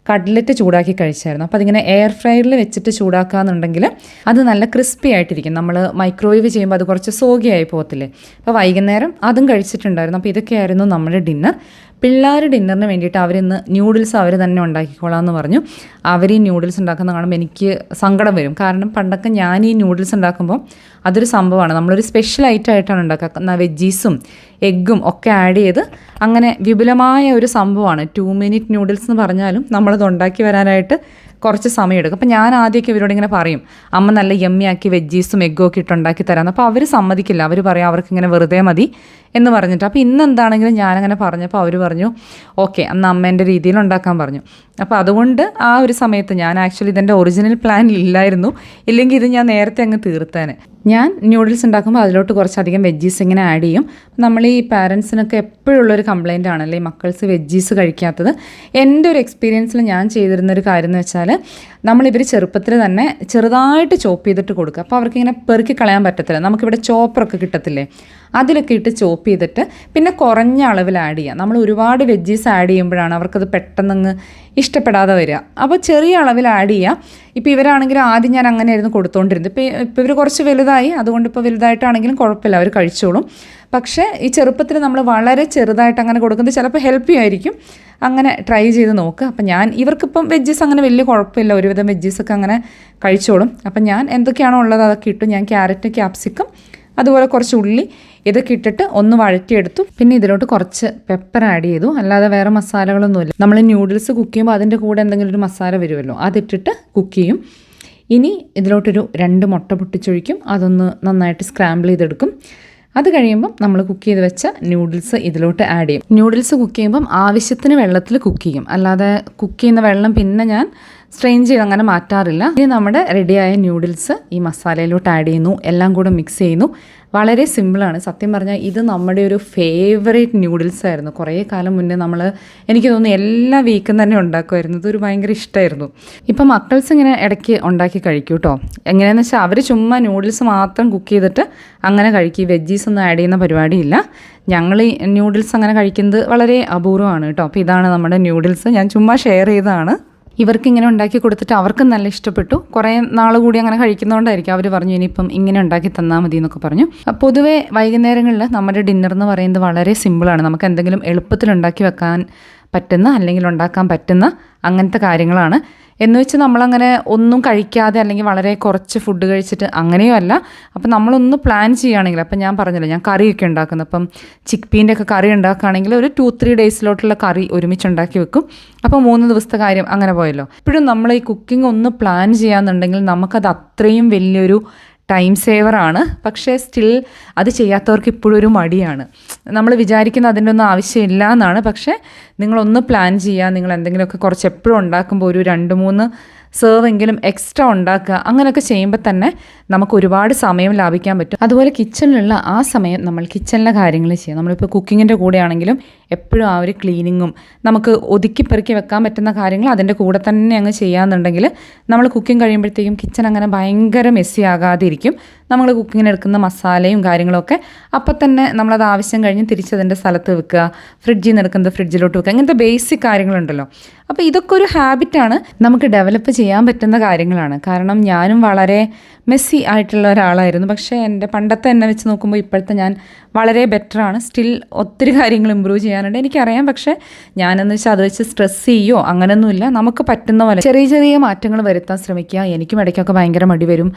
കട്ട്ലറ്റ് ചൂടാക്കി കഴിച്ചായിരുന്നു. അപ്പോൾ അതിങ്ങനെ എയർ ഫ്രയറിൽ വെച്ചിട്ട് ചൂടാക്കുക എന്നുണ്ടെങ്കിൽ അത് നല്ല ക്രിസ്പി ആയിട്ടിരിക്കും. നമ്മൾ മൈക്രോവേവ് ചെയ്യുമ്പോൾ അത് കുറച്ച് സോഗിയായി പോകത്തില്ലേ. അപ്പോൾ വൈകുന്നേരം അതും കഴിച്ചിട്ടുണ്ടായിരുന്നു. അപ്പോൾ ഇതൊക്കെയായിരുന്നു നമ്മുടെ ഡിന്നർ. പിള്ളേർ ഡിന്നറിന് വേണ്ടിയിട്ട് അവരിന്ന് ന്യൂഡിൽസ് അവർ തന്നെ ഉണ്ടാക്കിക്കോളാമെന്ന് പറഞ്ഞു. അവർ ഈ ന്യൂഡിൽസ് ഉണ്ടാക്കുന്ന കാണുമ്പോൾ എനിക്ക് സങ്കടം വരും. കാരണം പണ്ടൊക്കെ ഞാൻ ഈ ന്യൂഡിൽസ് ഉണ്ടാക്കുമ്പോൾ അതൊരു സംഭവമാണ്. നമ്മളൊരു സ്പെഷ്യൽ ഐറ്റം ആയിട്ടാണ് ഉണ്ടാക്കുക. വെജീസും എഗ്ഗും ഒക്കെ ആഡ് ചെയ്ത് അങ്ങനെ വിപുലമായ ഒരു സംഭവമാണ്. 2 മിനിറ്റ് ന്യൂഡിൽസ് എന്ന് പറഞ്ഞാലും നമ്മളത് ഉണ്ടാക്കി വരാനായിട്ട് കുറച്ച് സമയമെടുക്കും. അപ്പോൾ ഞാൻ ആദ്യമൊക്കെ ഇവരോട് ഇങ്ങനെ പറയും, അമ്മ നല്ല യമ്മിയാക്കി വെജീസും എഗ്ഗും ഒക്കെ ഇട്ടുണ്ടാക്കി തരാമെന്ന്. അപ്പോൾ അവർ സമ്മതിക്കില്ല. അവർ പറയും അവർക്കിങ്ങനെ വെറുതെ മതി എന്ന് പറഞ്ഞിട്ട്. അപ്പോൾ ഇന്ന് എന്താണെങ്കിലും ഞാനങ്ങനെ പറഞ്ഞപ്പോൾ അവർ പറഞ്ഞു ഓക്കെ അന്ന് അമ്മേൻ്റെ രീതിയിൽ ഉണ്ടാക്കാൻ പറഞ്ഞു. അപ്പോൾ അതുകൊണ്ട് ആ ഒരു സമയത്ത് ഞാൻ ആക്ച്വലി ഇതിൻ്റെ ഒറിജിനൽ പ്ലാൻ ഇല്ലായിരുന്നു. ഇല്ലെങ്കിൽ ഇത് ഞാൻ നേരത്തെ അങ്ങ് തീർത്തേനെ. ഞാൻ ന്യൂഡിൽസ് ഉണ്ടാക്കുമ്പോൾ അതിലോട്ട് കുറച്ചധികം വെജീസ് ഇങ്ങനെ ആഡ് ചെയ്യും. നമ്മൾ ഈ പാരൻസിനൊക്കെ എപ്പോഴുള്ളൊരു കംപ്ലയിൻ്റ് ആണല്ലേ ഈ മക്കൾസ് വെജീസ് കഴിക്കാത്തത്. എൻ്റെ ഒരു എക്സ്പീരിയൻസിൽ ഞാൻ ചെയ്തിരുന്നൊരു കാര്യം എന്ന് വെച്ചാൽ നമ്മളിവർ ചെറുപ്പത്തിൽ തന്നെ ചെറുതായിട്ട് ചോപ്പ് ചെയ്തിട്ട് കൊടുക്കുക. അപ്പോൾ അവർക്കിങ്ങനെ പെറുക്കി കളയാൻ പറ്റത്തില്ല. നമുക്കിവിടെ ചോപ്പറൊക്കെ കിട്ടത്തില്ലേ, അതിലൊക്കെ ഇട്ട് ചോപ്പ് ചെയ്തിട്ട് പിന്നെ കുറഞ്ഞ അളവിൽ ആഡ് ചെയ്യുക. നമ്മൾ ഒരുപാട് വെജീസ് ആഡ് ചെയ്യുമ്പോഴാണ് അവർക്കത് പെട്ടെന്നങ്ങ് ഇഷ്ടപ്പെടാതെ വരിക. അപ്പോൾ ചെറിയ അളവിൽ ആഡ് ചെയ്യുക. ഇപ്പോൾ ഇവരാണെങ്കിലും ആദ്യം ഞാൻ അങ്ങനെയായിരുന്നു കൊടുത്തുകൊണ്ടിരുന്നത്. ഇപ്പോൾ ഇവർ കുറച്ച് വലുതായി, അതുകൊണ്ട് ഇപ്പോൾ വലുതായിട്ടാണെങ്കിലും കുഴപ്പമില്ല, അവർ കഴിച്ചോളും. പക്ഷേ ഈ ചെറുപ്പത്തിൽ നമ്മൾ വളരെ ചെറുതായിട്ട് അങ്ങനെ കൊടുക്കുന്നത് ചിലപ്പോൾ ഹെൽപ്പ് ചെയ്യുമായിരിക്കും. അങ്ങനെ ട്രൈ ചെയ്ത് നോക്കുക. അപ്പം ഞാൻ ഇവർക്കിപ്പം വെജീസ് അങ്ങനെ വലിയ കുഴപ്പമില്ല, ഒരുവിധം വെജീസൊക്കെ അങ്ങനെ കഴിച്ചോളും. അപ്പം ഞാൻ എന്തൊക്കെയാണോ ഉള്ളത് അതൊക്കെ ഇട്ടു. ഞാൻ ക്യാരറ്റ്, ക്യാപ്സിക്കം, അതുപോലെ കുറച്ച് ഉള്ളി ഇതൊക്കെ ഇട്ടിട്ട് ഒന്ന് വഴറ്റിയെടുത്തു. പിന്നെ ഇതിലോട്ട് കുറച്ച് പെപ്പർ ആഡ് ചെയ്തു. അല്ലാതെ വേറെ മസാലകളൊന്നുമില്ല. നമ്മൾ ന്യൂഡിൽസ് കുക്ക് ചെയ്യുമ്പോൾ അതിൻ്റെ കൂടെ എന്തെങ്കിലും ഒരു മസാല വരുമല്ലോ, അതിട്ടിട്ട് കുക്ക് ചെയ്യും. ഇനി ഇതിലോട്ടൊരു 2 മുട്ട പൊട്ടിച്ചൊഴിക്കും. അതൊന്ന് നന്നായിട്ട് സ്ക്രാമ്പിൾ ചെയ്തെടുക്കും. അത് കഴിയുമ്പം നമ്മൾ കുക്ക് ചെയ്ത് വെച്ച ന്യൂഡിൽസ് ഇതിലോട്ട് ആഡ് ചെയ്യും. ന്യൂഡിൽസ് കുക്ക് ചെയ്യുമ്പം ആവശ്യത്തിന് വെള്ളത്തിൽ കുക്ക് ചെയ്യും. അല്ലാതെ കുക്ക് ചെയ്യുന്ന വെള്ളം പിന്നെ ഞാൻ സ്ട്രെയിൻ ചെയ്ത് അങ്ങനെ മാറ്റാറില്ല. ഇനി നമ്മുടെ റെഡിയായ ന്യൂഡിൽസ് ഈ മസാലയിലോട്ട് ആഡ് ചെയ്യുന്നു. എല്ലാം കൂടെ മിക്സ് ചെയ്യുന്നു. വളരെ സിമ്പിളാണ്. സത്യം പറഞ്ഞാൽ ഇത് നമ്മുടെ ഒരു ഫേവറേറ്റ് ന്യൂഡിൽസ് ആയിരുന്നു. കുറേ കാലം മുന്നേ എനിക്ക് തോന്നുന്നു എല്ലാ വീക്കും തന്നെ ഉണ്ടാക്കുമായിരുന്നു. ഇതൊരു ഭയങ്കര ഇഷ്ടമായിരുന്നു. ഇപ്പം മക്കൾസ് ഇങ്ങനെ ഇടയ്ക്ക് ഉണ്ടാക്കി കഴിക്കും കേട്ടോ. എങ്ങനെയാണെന്ന് വെച്ചാൽ അവർ ചുമ്മാ ന്യൂഡിൽസ് മാത്രം കുക്ക് ചെയ്തിട്ട് അങ്ങനെ കഴിക്കും. വെജീസ് ഒന്നും ആഡ് ചെയ്യുന്ന പരിപാടിയില്ല. ഞങ്ങൾ ഈ ന്യൂഡിൽസ് അങ്ങനെ കഴിക്കുന്നത് വളരെ അപൂർവമാണ് കേട്ടോ. അപ്പോൾ ഇതാണ് നമ്മുടെ ന്യൂഡിൽസ്. ഞാൻ ചുമ്മാ ഷെയർ ചെയ്തതാണ്. ഇവർക്കിങ്ങനെ ഉണ്ടാക്കി കൊടുത്തിട്ട് അവർക്കും നല്ല ഇഷ്ടപ്പെട്ടു. കുറേ നാൾ കൂടി അങ്ങനെ കഴിക്കുന്നതുകൊണ്ടായിരിക്കും അവർ പറഞ്ഞു ഇനിയിപ്പം ഇങ്ങനെ ഉണ്ടാക്കി തന്നാൽ മതി എന്നൊക്കെ പറഞ്ഞു. പൊതുവേ വൈകുന്നേരങ്ങളിൽ നമ്മുടെ ഡിന്നർ എന്ന് പറയുന്നത് വളരെ സിമ്പിളാണ്. നമുക്ക് എന്തെങ്കിലും എളുപ്പത്തിൽ ഉണ്ടാക്കി വെക്കാൻ പറ്റുന്ന അല്ലെങ്കിൽ ഉണ്ടാക്കാൻ പറ്റുന്ന അങ്ങനത്തെ കാര്യങ്ങളാണ്. എന്ന് വെച്ച് നമ്മളങ്ങനെ ഒന്നും കഴിക്കാതെ അല്ലെങ്കിൽ വളരെ കുറച്ച് ഫുഡ് കഴിച്ചിട്ട് അങ്ങനെയും അല്ല. അപ്പം നമ്മളൊന്ന് പ്ലാൻ ചെയ്യുകയാണെങ്കിൽ, അപ്പം ഞാൻ പറഞ്ഞല്ലോ ഞാൻ കറിയൊക്കെ ഉണ്ടാക്കുന്നത്, അപ്പം ചിക്പീൻ്റെ ഒക്കെ കറി ഉണ്ടാക്കുകയാണെങ്കിൽ ഒരു 2-3 ഡേയ്സിലോട്ടുള്ള കറി ഒരുമിച്ച് ഉണ്ടാക്കി വെക്കും. അപ്പോൾ 3 ദിവസത്തെ കാര്യം അങ്ങനെ പോയല്ലോ. ഇപ്പോഴും നമ്മൾ ഈ കുക്കിംഗ് ഒന്ന് പ്ലാൻ ചെയ്യാന്നുണ്ടെങ്കിൽ നമുക്കത് അത്രയും വലിയൊരു ടൈം സേവറാണ്. പക്ഷേ സ്റ്റിൽ അത് ചെയ്യാത്തവർക്ക് ഇപ്പോഴും ഒരു മടിയാണ്. നമ്മൾ വിചാരിക്കുന്ന അതിൻ്റെ ഒന്നും ആവശ്യമില്ല എന്നാണ്. പക്ഷേ നിങ്ങളൊന്ന് പ്ലാൻ ചെയ്യുക. നിങ്ങൾ എന്തെങ്കിലുമൊക്കെ കുറച്ച് എപ്പോഴും ഉണ്ടാക്കുമ്പോൾ ഒരു 2-3 സെർവ് എങ്കിലും എക്സ്ട്രാ ഉണ്ടാക്കുക. അങ്ങനെയൊക്കെ ചെയ്യുമ്പോൾ തന്നെ നമുക്ക് ഒരുപാട് സമയം ലാഭിക്കാൻ പറ്റും. അതുപോലെ കിച്ചണിലുള്ള ആ സമയം നമ്മൾ കിച്ചണിലെ കാര്യങ്ങൾ ചെയ്യാം. നമ്മളിപ്പോൾ കുക്കിങ്ങിൻ്റെ കൂടെ ആണെങ്കിലും എപ്പോഴും ആ ഒരു ക്ലീനിങ്ങും നമുക്ക് ഒതുക്കിപ്പെറുക്കി വെക്കാൻ പറ്റുന്ന കാര്യങ്ങൾ അതിൻ്റെ കൂടെ തന്നെ അങ്ങ് ചെയ്യാമെന്നുണ്ടെങ്കിൽ നമ്മൾ കുക്കിംഗ് കഴിയുമ്പോഴത്തേക്കും കിച്ചൺ അങ്ങനെ ഭയങ്കര മെസ്സി ആകാതെ ഇരിക്കും. നമ്മൾ കുക്കിങ്ങിന് എടുക്കുന്ന മസാലയും കാര്യങ്ങളൊക്കെ അപ്പം തന്നെ നമ്മളത് ആവശ്യം കഴിഞ്ഞ് തിരിച്ചതിൻ്റെ സ്ഥലത്ത് വെക്കുക. ഫ്രിഡ്ജിൽ നിന്ന് എടുക്കുന്നത് ഫ്രിഡ്ജിലോട്ട് വെക്കുക. ഇങ്ങനത്തെ ബേസിക് കാര്യങ്ങളുണ്ടല്ലോ. അപ്പോൾ ഇതൊക്കെ ഒരു ഹാബിറ്റാണ്, നമുക്ക് ഡെവലപ്പ് ചെയ്യാൻ പറ്റുന്ന കാര്യങ്ങളാണ്. കാരണം ഞാനും വളരെ മെസ്സി ആയിട്ടുള്ള ഒരാളായിരുന്നു. പക്ഷേ എൻ്റെ പണ്ടത്തെ എന്നെ വെച്ച് നോക്കുമ്പോൾ ഇപ്പോഴത്തെ ഞാൻ വളരെ ബെറ്ററാണ്. സ്റ്റിൽ ഒത്തിരി കാര്യങ്ങൾ ഇമ്പ്രൂവ് ചെയ്യാനുണ്ട് എനിക്കറിയാം. പക്ഷേ ഞാനെന്ന് വെച്ചാൽ അത് വെച്ച് സ്ട്രെസ് ചെയ്യുമോ അങ്ങനെയൊന്നുമില്ല. നമുക്ക് പറ്റുന്ന പോലെ ചെറിയ ചെറിയ മാറ്റങ്ങൾ വരുത്താൻ ശ്രമിക്കുക. എനിക്കും ഇടയ്ക്കൊക്കെ ഭയങ്കര മടി വരും.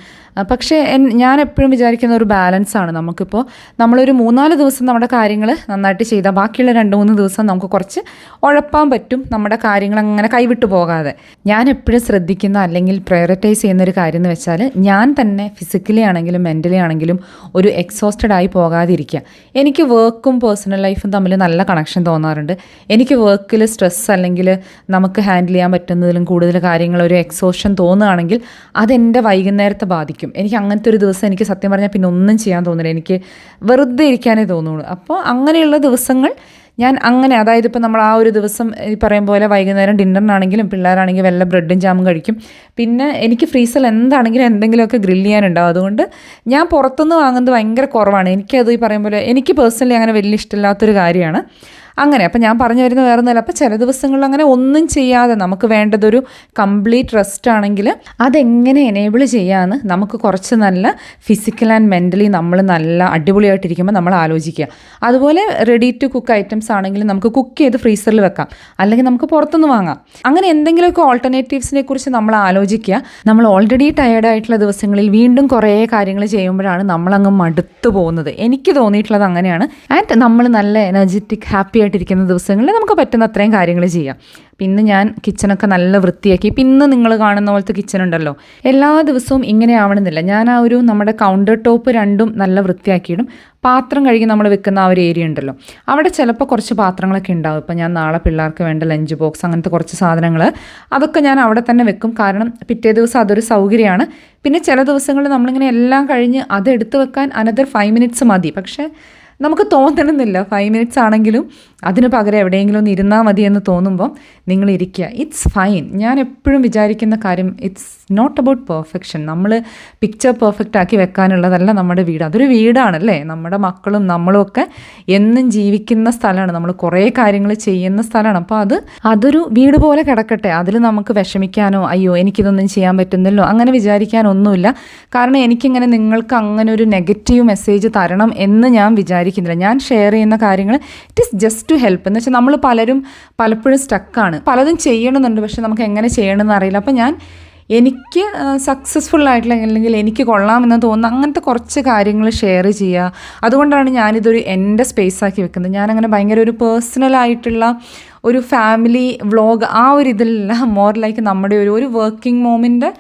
പക്ഷേ ഞാൻ എപ്പോഴും വിചാരിക്കുന്ന ഒരു ബാലൻസാണ്. നമുക്കിപ്പോൾ നമ്മളൊരു 3-4 ദിവസം നമ്മുടെ കാര്യങ്ങൾ നന്നായിട്ട് ചെയ്താൽ ബാക്കിയുള്ള 2-3 ദിവസം നമുക്ക് കുറച്ച് ഉഴപ്പാൻ പറ്റും. നമ്മുടെ കാര്യങ്ങൾ അങ്ങനെ കൈവിട്ടു പോകാതെ. ഞാൻ എപ്പോഴും ശ്രദ്ധിക്കുന്ന അല്ലെങ്കിൽ പ്രയോറിറ്റൈസ് ചെയ്യുന്നൊരു കാര്യം എന്ന് വെച്ചാൽ ഞാൻ തന്നെ ഫിസിക്കലി ആണെങ്കിലും മെൻ്റലി ആണെങ്കിലും ഒരു എക്സോസ്റ്റഡ് ആയി പോകാതിരിക്കുക. എനിക്ക് വർക്കും പേഴ്സണൽ ലൈഫും തമ്മിൽ നല്ല കണക്ഷൻ തോന്നാറുണ്ട്. എനിക്ക് വർക്കിൽ സ്ട്രെസ് അല്ലെങ്കിൽ നമുക്ക് ഹാൻഡിൽ ചെയ്യാൻ പറ്റുന്നതിലും കൂടുതൽ കാര്യങ്ങൾ ഒരു എക്സോഷൻ തോന്നുകയാണെങ്കിൽ അതെൻ്റെ വൈകുന്നേരത്തെ ബാധിക്കും. എനിക്ക് അങ്ങനത്തെ ഒരു ദിവസം എനിക്ക് സത്യം പറഞ്ഞാൽ പിന്നെ ഒന്നും ചെയ്യാൻ തോന്നില്ല, എനിക്ക് വെറുതെ ഇരിക്കാനേ തോന്നുള്ളൂ. അപ്പോൾ അങ്ങനെയുള്ള ദിവസങ്ങൾ ഞാൻ അങ്ങനെ, അതായത് ഇപ്പോൾ നമ്മൾ ആ ഒരു ദിവസം ഈ പറയും പോലെ വൈകുന്നേരം ഡിന്നറിനാണെങ്കിലും പിള്ളേരാണെങ്കിൽ വല്ല ബ്രെഡും ജാമും കഴിക്കും. പിന്നെ എനിക്ക് ഫ്രീസറിൽ എന്താണെങ്കിലും എന്തെങ്കിലുമൊക്കെ ഗ്രില്ല് ചെയ്യാനുണ്ടാവും. അതുകൊണ്ട് ഞാൻ പുറത്തുനിന്ന് വാങ്ങുന്നത് ഭയങ്കര കുറവാണ്. എനിക്കത് ഈ പറയും പോലെ എനിക്ക് പേഴ്സണലി അങ്ങനെ വലിയ ഇഷ്ടമില്ലാത്തൊരു കാര്യമാണ്. അങ്ങനെ അപ്പം ഞാൻ പറഞ്ഞു വരുന്ന വേറെ ഒന്നുമല്ല. അപ്പോൾ ചില ദിവസങ്ങളിൽ അങ്ങനെ ഒന്നും ചെയ്യാതെ നമുക്ക് വേണ്ടതൊരു കംപ്ലീറ്റ് റെസ്റ്റ് ആണെങ്കിൽ അതെങ്ങനെ എനേബിൾ ചെയ്യാമെന്ന് നമുക്ക് കുറച്ച് നല്ല ഫിസിക്കൽ ആൻഡ് മെൻ്റലി നമ്മൾ നല്ല അടിപൊളിയായിട്ടിരിക്കുമ്പോൾ നമ്മൾ ആലോചിക്കുക. അതുപോലെ റെഡി ടു കുക്ക് ഐറ്റംസ് ആണെങ്കിൽ നമുക്ക് കുക്ക് ചെയ്ത് ഫ്രീസറിൽ വെക്കാം, അല്ലെങ്കിൽ നമുക്ക് പുറത്തുനിന്ന് വാങ്ങാം. അങ്ങനെ എന്തെങ്കിലുമൊക്കെ ഓൾട്ടർനേറ്റീവ്സിനെ കുറിച്ച് നമ്മൾ ആലോചിക്കുക. നമ്മൾ ഓൾറെഡി ടയേർഡായിട്ടുള്ള ദിവസങ്ങളിൽ വീണ്ടും കുറേ കാര്യങ്ങൾ ചെയ്യുമ്പോഴാണ് നമ്മളങ്ങ് മടുത്തു പോകുന്നത്. എനിക്ക് തോന്നിയിട്ടുള്ളത് അങ്ങനെയാണ്. ആൻഡ് നമ്മൾ നല്ല എനർജറ്റിക് ഹാപ്പി ആയിട്ടിരിക്കുന്ന ദിവസങ്ങളിൽ നമുക്ക് പറ്റുന്ന അത്രയും കാര്യങ്ങൾ ചെയ്യാം. പിന്നെ ഞാൻ കിച്ചണൊക്കെ നല്ല വൃത്തിയാക്കി. പിന്നെ നിങ്ങൾ കാണുന്ന പോലത്തെ കിച്ചൺ ഉണ്ടല്ലോ, എല്ലാ ദിവസവും ഇങ്ങനെ ആവണമെന്നില്ല. ഞാൻ ആ ഒരു നമ്മുടെ കൗണ്ടർ ടോപ്പ് രണ്ടും നല്ല വൃത്തിയാക്കിയിടും. പാത്രം കഴുകി നമ്മൾ വെക്കുന്ന ആ ഒരു ഏരിയ ഉണ്ടല്ലോ, അവിടെ ചിലപ്പോൾ കുറച്ച് പാത്രങ്ങളൊക്കെ ഉണ്ടാവും. ഇപ്പോൾ ഞാൻ നാളെ പിള്ളേർക്ക് വേണ്ട ലഞ്ച് ബോക്സ് അങ്ങനത്തെ കുറച്ച് സാധനങ്ങൾ അതൊക്കെ ഞാൻ അവിടെ തന്നെ വെക്കും. കാരണം പിറ്റേ ദിവസം അതൊരു സൗകര്യമാണ്. പിന്നെ ചില ദിവസങ്ങളിൽ നമ്മളിങ്ങനെ എല്ലാം കഴിഞ്ഞ് അതെടുത്ത് വെക്കാൻ അനദർ 5 minutes മതി. പക്ഷേ നമുക്ക് തോന്നണമെന്നില്ല 5 minutes ആണെങ്കിലും അതിന് പകരം എവിടെയെങ്കിലും ഒന്ന് ഇരുന്നാൽ മതി എന്ന് തോന്നുമ്പോൾ നിങ്ങൾ ഇരിക്കുക. It's fine. ഞാൻ എപ്പോഴും വിചാരിക്കുന്ന കാര്യം, ഇറ്റ്സ് നോട്ട് അബൌട്ട് പെർഫെക്ഷൻ. നമ്മൾ പിക്ചർ പെർഫെക്റ്റ് ആക്കി വെക്കാനുള്ളതല്ല നമ്മുടെ വീട്. അതൊരു വീടാണല്ലേ, നമ്മുടെ മക്കളും നമ്മളും ഒക്കെ എന്നും ജീവിക്കുന്ന സ്ഥലമാണ്, നമ്മൾ കുറേ കാര്യങ്ങൾ ചെയ്യുന്ന സ്ഥലമാണ്. അപ്പോൾ അതൊരു വീട് പോലെ കിടക്കട്ടെ. അതിൽ നമുക്ക് വിഷമിക്കാനോ അയ്യോ എനിക്കിതൊന്നും ചെയ്യാൻ പറ്റുന്നില്ലോ അങ്ങനെ വിചാരിക്കാനൊന്നുമില്ല. കാരണം എനിക്കിങ്ങനെ നിങ്ങൾക്ക് അങ്ങനെ ഒരു നെഗറ്റീവ് മെസ്സേജ് തരണം എന്ന് ഞാൻ വിചാരിക്കുന്നില്ല. ഞാൻ ഷെയർ ചെയ്യുന്ന കാര്യങ്ങൾ it is just to help. എന്ന് വെച്ചാൽ നമ്മൾ പലപ്പോഴും സ്റ്റക്കാണ്, പലതും ചെയ്യണമെന്നുണ്ട്, പക്ഷെ നമുക്ക് എങ്ങനെ ചെയ്യണമെന്ന് അറിയില്ല. അപ്പോൾ എനിക്ക് സക്സസ്ഫുള്ളായിട്ടുള്ള അല്ലെങ്കിൽ എനിക്ക് കൊള്ളാമെന്ന് തോന്നുന്ന അങ്ങനത്തെ കുറച്ച് കാര്യങ്ങൾ ഷെയർ ചെയ്യുക. അതുകൊണ്ടാണ് ഞാനിതൊരു എൻ്റെ സ്പേസാക്കി വെക്കുന്നത്. ഞാനങ്ങനെ ഭയങ്കര ഒരു പേഴ്സണലായിട്ടുള്ള ഒരു ഫാമിലി വ്ളോഗ് ആ ഒരു ഇതിലല്ല, മോർ ലൈക്ക് നമ്മുടെ ഒരു വർക്കിംഗ് മോമിൻ്റെ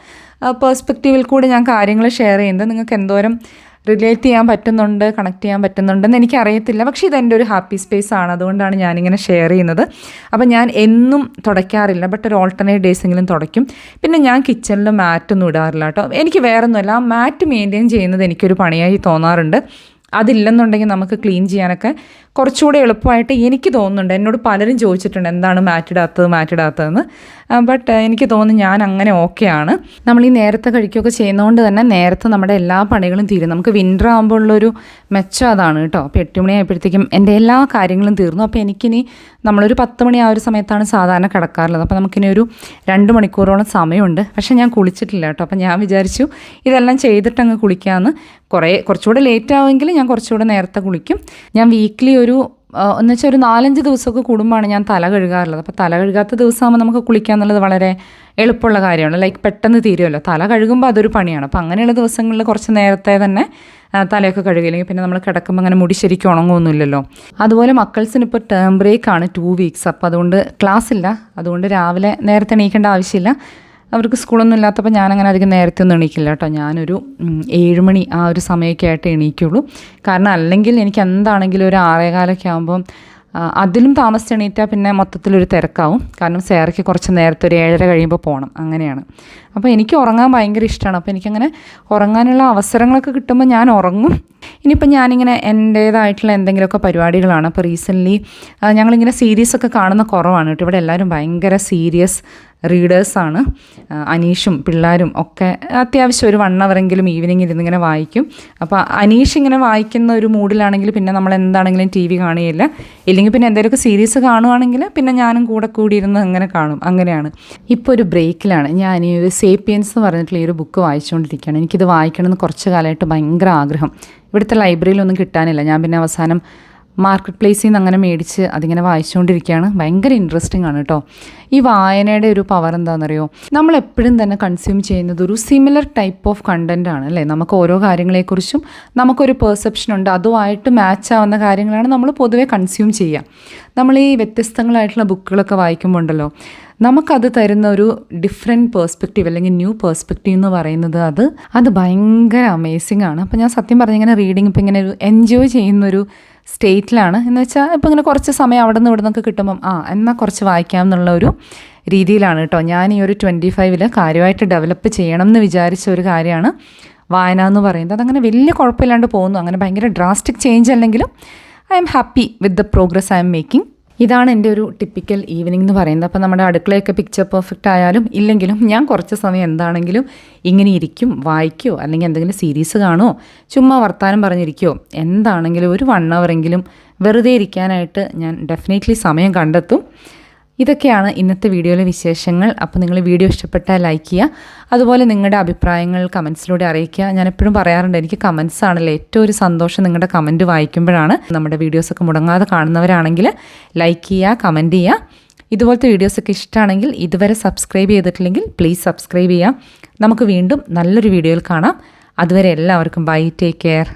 പേഴ്സ്പെക്റ്റീവിൽ കൂടി ഞാൻ കാര്യങ്ങൾ ഷെയർ ചെയ്യുന്നത്. നിങ്ങൾക്ക് എന്തോരം റിലേറ്റ് ചെയ്യാൻ പറ്റുന്നുണ്ട്, കണക്ട് ചെയ്യാൻ പറ്റുന്നുണ്ടെന്ന് എനിക്കറിയത്തില്ല. പക്ഷേ ഇതെൻ്റെ ഒരു ഹാപ്പി സ്പേസ് ആണ്, അതുകൊണ്ടാണ് ഞാനിങ്ങനെ ഷെയർ ചെയ്യുന്നത്. അപ്പോൾ ഞാൻ എന്നും തുടയ്ക്കാറില്ല, ബട്ട് ഒരു ഓൾട്ടർനേറ്റ് ഡേയ്സെങ്കിലും തുടയ്ക്കും. പിന്നെ ഞാൻ കിച്ചണിൽ മാറ്റൊന്നും ഇടാറില്ല കേട്ടോ. എനിക്ക് വേറൊന്നുമല്ല, ആ മാറ്റ് മെയിൻറ്റെയിൻ ചെയ്യുന്നത് എനിക്കൊരു പണിയായി തോന്നാറുണ്ട്. അതില്ലെന്നുണ്ടെങ്കിൽ നമുക്ക് ക്ലീൻ ചെയ്യാനൊക്കെ കുറച്ചുകൂടെ എളുപ്പമായിട്ട് എനിക്ക് തോന്നുന്നുണ്ട്. എന്നോട് പലരും ചോദിച്ചിട്ടുണ്ട് എന്താണ് മാറ്റിടാത്തതെന്ന്. ബട്ട് എനിക്ക് തോന്നുന്നു ഞാൻ അങ്ങനെ ഓക്കെയാണ്. നമ്മൾ ഈ നേരത്തെ കഴിക്കുകയൊക്കെ ചെയ്യുന്നതുകൊണ്ട് തന്നെ നേരത്തെ നമ്മുടെ എല്ലാ പണികളും തീരും. നമുക്ക് വിൻ്റർ ആകുമ്പോൾ ഉള്ളൊരു മെച്ചം അതാണ് കേട്ടോ. അപ്പോൾ 8 മണിയായപ്പോഴത്തേക്കും എൻ്റെ എല്ലാ കാര്യങ്ങളും തീർന്നു. അപ്പോൾ എനിക്കിനി നമ്മളൊരു 10 മണി ആ ഒരു സമയത്താണ് സാധാരണ കിടക്കാറുള്ളത്. അപ്പോൾ നമുക്കിനി ഒരു 2 മണിക്കൂറോളം സമയമുണ്ട്. പക്ഷേ ഞാൻ കുളിച്ചിട്ടില്ല കേട്ടോ. അപ്പോൾ ഞാൻ വിചാരിച്ചു ഇതെല്ലാം ചെയ്തിട്ടങ്ങ് കുളിക്കാമെന്ന്. കുറച്ചുകൂടെ ലേറ്റ് ആവുമെങ്കിൽ ഞാൻ കുറച്ചുകൂടെ നേരത്തെ കുളിക്കും. ഞാൻ വീക്ക്ലി എന്ന് വെച്ചാൽ ഒരു 4-5 ദിവസമൊക്കെ കൂടുമ്പോഴാണ് ഞാൻ തല കഴുകാറുള്ളത്. അപ്പോൾ തല കഴുകാത്ത ദിവസമാകുമ്പോൾ നമുക്ക് കുളിക്കുക എന്നുള്ളത് വളരെ എളുപ്പമുള്ള കാര്യമാണ്. ലൈക്ക് പെട്ടെന്ന് തീരുമല്ലോ. തല കഴുകുമ്പോൾ അതൊരു പണിയാണ്. അപ്പോൾ അങ്ങനെയുള്ള ദിവസങ്ങളിൽ കുറച്ച് നേരത്തെ തന്നെ തലയൊക്കെ കഴുകില്ലെങ്കിൽ പിന്നെ നമ്മൾ കിടക്കുമ്പോൾ അങ്ങനെ മുടി ശരിക്കും ഉണങ്ങുമൊന്നുമില്ലല്ലോ. അതുപോലെ മക്കൾസിനിപ്പോൾ ടേം ബ്രേക്കാണ് 2 weeks. അപ്പോൾ അതുകൊണ്ട് ക്ലാസ് ഇല്ല. അതുകൊണ്ട് രാവിലെ നേരത്തെ എണീക്കേണ്ട ആവശ്യമില്ല. അവർക്ക് സ്കൂളൊന്നും ഇല്ലാത്തപ്പോൾ ഞാനങ്ങനെ അധികം നേരത്തെ ഒന്നും എണീക്കില്ല കേട്ടോ. ഞാനൊരു 7 മണി ആ ഒരു സമയമൊക്കെ ആയിട്ട് എണീക്കുള്ളൂ. കാരണം അല്ലെങ്കിൽ എനിക്ക് എന്താണെങ്കിലും ഒരു 6:15 ആകുമ്പം അതിലും താമസിച്ച് എണീറ്റാൽ പിന്നെ മൊത്തത്തിലൊരു തിരക്കാവും. കാരണം സേറയ്ക്ക് കുറച്ച് നേരത്തെ ഒരു 7:30 കഴിയുമ്പോൾ പോകണം. അങ്ങനെയാണ്. അപ്പോൾ എനിക്ക് ഉറങ്ങാൻ ഭയങ്കര ഇഷ്ടമാണ്. അപ്പോൾ എനിക്കങ്ങനെ ഉറങ്ങാനുള്ള അവസരങ്ങളൊക്കെ കിട്ടുമ്പോൾ ഞാൻ ഉറങ്ങും. ഇനിയിപ്പോൾ ഞാനിങ്ങനെ എൻ്റേതായിട്ടുള്ള എന്തെങ്കിലുമൊക്കെ പരിപാടികളാണ്. അപ്പോൾ റീസെൻ്റ്ലി ഞങ്ങളിങ്ങനെ സീരീസൊക്കെ കാണുന്ന കുറവാണ് കേട്ടോ. ഇവിടെ എല്ലാവരും ഭയങ്കര സീരിയസ് റീഡേഴ്സാണ്. അനീഷും പിള്ളേരും ഒക്കെ അത്യാവശ്യം ഒരു 1 hour ഈവനിങ് ഇരുന്നിങ്ങനെ വായിക്കും. അപ്പോൾ അനീഷ് ഇങ്ങനെ വായിക്കുന്ന ഒരു മൂഡിലാണെങ്കിൽ പിന്നെ നമ്മൾ എന്താണെങ്കിലും TV കാണുകയില്ല. ഇല്ലെങ്കിൽ പിന്നെ എന്തെങ്കിലുമൊക്കെ സീരീസ് കാണുവാണെങ്കിൽ പിന്നെ ഞാനും കൂടിയിരുന്ന് അങ്ങനെ കാണും. അങ്ങനെയാണ്. ഇപ്പോൾ ഒരു ബ്രേക്കിലാണ്. ഞാൻ ഈ ഒരു സേപ്പിയൻസ് എന്ന് പറഞ്ഞിട്ടുള്ള ഈ ഒരു ബുക്ക് വായിച്ചുകൊണ്ടിരിക്കുകയാണ്. എനിക്കിത് വായിക്കണമെന്ന് കുറച്ച് കാലമായിട്ട് ഭയങ്കര ആഗ്രഹം. ഇവിടുത്തെ ലൈബ്രറിയിലൊന്നും കിട്ടാനില്ല. ഞാൻ പിന്നെ അവസാനം മാർക്കറ്റ് പ്ലേസിൽ നിന്ന് അങ്ങനെ മേടിച്ച് അതിങ്ങനെ വായിച്ചുകൊണ്ടിരിക്കുകയാണ്. ഭയങ്കര ഇൻട്രസ്റ്റിംഗ് ആണ് കേട്ടോ. ഈ വായനയുടെ ഒരു പവർ എന്താണെന്നറിയോ, നമ്മളെപ്പോഴും തന്നെ കൺസ്യൂം ചെയ്യുന്നത് ഒരു സിമിലർ ടൈപ്പ് ഓഫ് കണ്ടൻ്റ് ആണ് അല്ലേ. നമുക്ക് ഓരോ കാര്യങ്ങളെക്കുറിച്ചും നമുക്കൊരു പെർസെപ്ഷൻ ഉണ്ട്, അതുമായിട്ട് മാച്ച് ആവുന്ന കാര്യങ്ങളാണ് നമ്മൾ പൊതുവെ കൺസ്യൂം ചെയ്യുക. നമ്മൾ ഈ വ്യത്യസ്തങ്ങളായിട്ടുള്ള ബുക്കുകളൊക്കെ വായിക്കുമ്പോൾ ഉണ്ടല്ലോ, നമുക്കത് തരുന്ന ഒരു ഡിഫറെൻറ്റ് പേഴ്സ്പെക്റ്റീവ് അല്ലെങ്കിൽ ന്യൂ പേഴ്സ്പെക്റ്റീവ് എന്ന് പറയുന്നത് അത് ഭയങ്കര അമേസിംഗ് ആണ്. അപ്പോൾ ഞാൻ സത്യം പറഞ്ഞിങ്ങനെ റീഡിങ് ഇപ്പോൾ ഇങ്ങനെ ഒരു എൻജോയ് ചെയ്യുന്നൊരു സ്റ്റേറ്റിലാണ്. എന്ന് വെച്ചാൽ ഇപ്പോൾ ഇങ്ങനെ കുറച്ച് സമയം അവിടെ നിന്ന് ഇവിടെ നിന്നൊക്കെ കിട്ടുമ്പം എന്നാൽ കുറച്ച് വായിക്കാം എന്നുള്ള ഒരു രീതിയിലാണ് കേട്ടോ. ഞാൻ ഈ ഒരു 25 കാര്യമായിട്ട് ഡെവലപ്പ് ചെയ്യണം എന്ന് വിചാരിച്ച ഒരു കാര്യമാണ് വായന എന്ന് പറയുന്നത്. അതങ്ങനെ വലിയ കുഴപ്പമില്ലാണ്ട് പോകുന്നു. അങ്ങനെ ഭയങ്കര ഡ്രാസ്റ്റിക് ചേഞ്ച് അല്ലെങ്കിലും I am happy with the progress I M making. ഇതാണ് എൻ്റെ ഒരു ടിപ്പിക്കൽ ഈവനിങ് എന്ന് പറയുന്നത്. അപ്പോൾ നമ്മുടെ അടുക്കളയൊക്കെ പിക്ചർ പെർഫെക്റ്റ് ആയാലും ഇല്ലെങ്കിലും ഞാൻ കുറച്ച് സമയം എന്താണെങ്കിലും ഇങ്ങനെ ഇരിക്കും, വായിക്കുമോ അല്ലെങ്കിൽ എന്തെങ്കിലും സീരീസ് കാണുമോ, ചുമ്മാ വർത്താനം പറഞ്ഞിരിക്കുമോ, എന്താണെങ്കിലും ഒരു 1 hour വെറുതെ ഇരിക്കാനായിട്ട് ഞാൻ ഡെഫിനറ്റ്ലി സമയം കണ്ടെത്തും. ഇതൊക്കെയാണ് ഇന്നത്തെ വീഡിയോയിലെ വിശേഷങ്ങൾ. അപ്പോൾ നിങ്ങൾ വീഡിയോ ഇഷ്ടപ്പെട്ടാൽ ലൈക്ക് ചെയ്യുക, അതുപോലെ നിങ്ങളുടെ അഭിപ്രായങ്ങൾ കമൻസിലൂടെ അറിയിക്കുക. ഞാൻ എപ്പോഴും പറയാറുണ്ട്, എനിക്ക് കമൻസ് ആണല്ലോ ഏറ്റവും ഒരു സന്തോഷം. നിങ്ങളുടെ കമൻറ്റ് വായിക്കുമ്പോഴാണ്. നമ്മുടെ വീഡിയോസൊക്കെ മുടങ്ങാതെ കാണുന്നവരാണെങ്കിൽ ലൈക്ക് ചെയ്യുക, കമൻറ്റ് ചെയ്യുക. ഇതുപോലത്തെ വീഡിയോസൊക്കെ ഇഷ്ടമാണെങ്കിൽ ഇതുവരെ സബ്സ്ക്രൈബ് ചെയ്തിട്ടില്ലെങ്കിൽ പ്ലീസ് സബ്സ്ക്രൈബ് ചെയ്യുക. നമുക്ക് വീണ്ടും നല്ലൊരു വീഡിയോയിൽ കാണാം. അതുവരെ എല്ലാവർക്കും ബൈ, ടേക്ക് കെയർ.